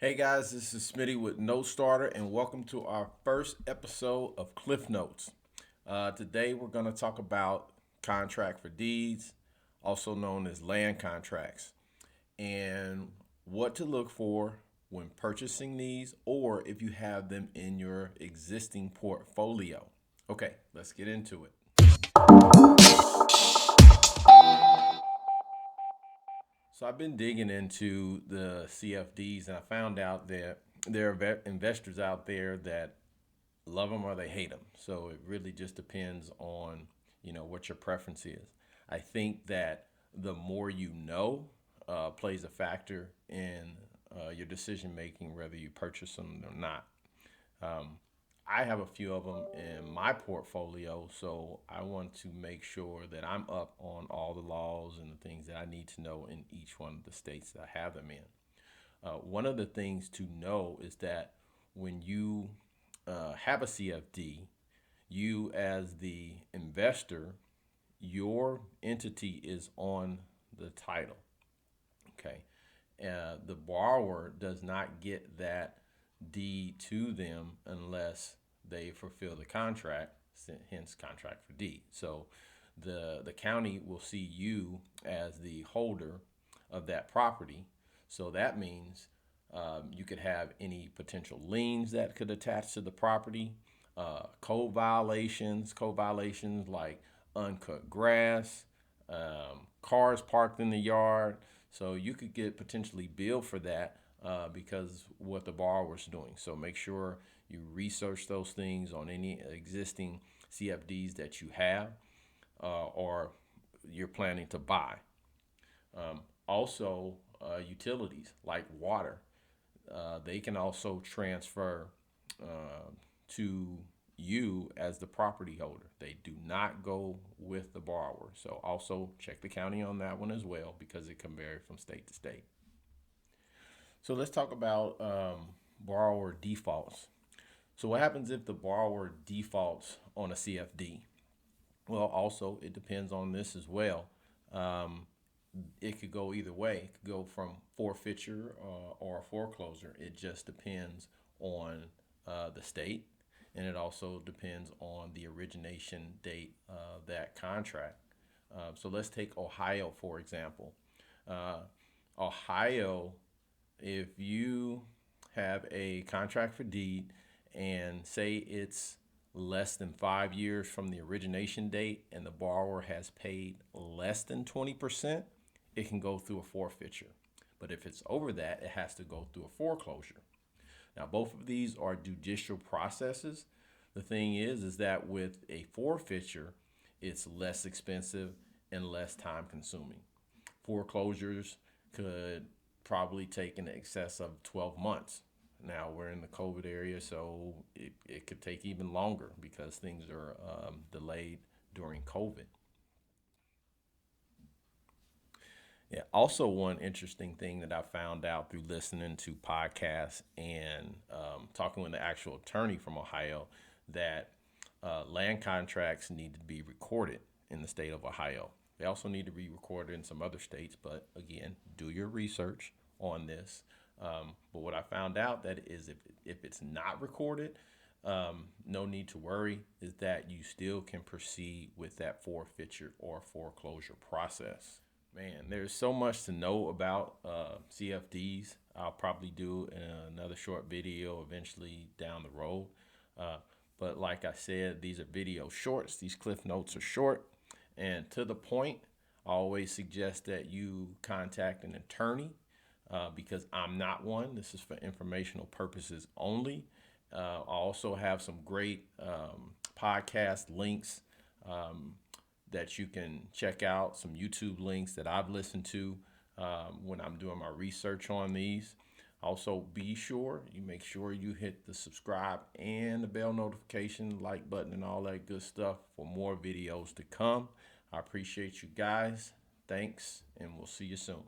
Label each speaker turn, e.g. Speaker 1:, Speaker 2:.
Speaker 1: Hey guys, this is Smitty with Note Starter, and welcome to our first episode of Cliff Notes. Today we're going to talk about contract for deeds, also known as land contracts, and what to look for when purchasing these or if you have them in your existing portfolio. Okay, let's get into it. So I've been digging into the CFDs and I found out that there are investors out there that love them or they hate them. So it really just depends on, what your preference is. I think that the more you know plays a factor in your decision making, whether you purchase them or not. Um, I have a few of them in my portfolio, so I want to make sure that I'm up on all the laws and the things that I need to know in each one of the states that I have them in. One of the things to know is that when you have a CFD, you as the investor, your entity is on the title. Okay. The borrower does not get that deed to them unless they fulfill the contract, hence contract for deed. So the county will see you as the holder of that property. So that means you could have any potential liens that could attach to the property, code violations like uncut grass, cars parked in the yard. So you could get potentially billed for that because what the borrower's doing. So make sure you research those things on any existing CFDs that you have or you're planning to buy. Also, utilities like water, they can also transfer to you as the property holder. They do not go with the borrower. So also check the county on that one as well because it can vary from state to state. So let's talk about borrower defaults. So what happens if the borrower defaults on a CFD? Well, also it depends on this as well. Um, it could go either way. It could go from forfeiture or foreclosure. It just depends on the state, and it also depends on the origination date of that contract. So let's take Ohio for example. Uh, Ohio, if you have a contract for deed and say it's less than 5 years from the origination date and the borrower has paid less than 20%, it can go through a forfeiture. But if it's over that, it has to go through a foreclosure. Now, both of these are judicial processes. The thing is that with a forfeiture, it's less expensive and less time consuming. Foreclosures could probably take in excess of 12 months. Now we're in the COVID area, so it could take even longer because things are delayed during COVID. Yeah. Also, one interesting thing that I found out through listening to podcasts and talking with the actual attorney from Ohio that land contracts need to be recorded in the state of Ohio. They also need to be recorded in some other states, but again, do your research on this. But what I found out that is if it's not recorded, no need to worry, is that you still can proceed with that forfeiture or foreclosure process. Man, there's so much to know about CFDs. I'll probably do another short video eventually down the road. Uh, but like I said, these are video shorts. These Cliff Notes are short and to the point. I always suggest that you contact an attorney because I'm not one. This is for informational purposes only. I also have some great podcast links that you can check out, some YouTube links that I've listened to when I'm doing my research on these. Also, be sure you make sure you hit the subscribe and the bell notification, like button, and all that good stuff for more videos to come. I appreciate you guys. Thanks, and we'll see you soon.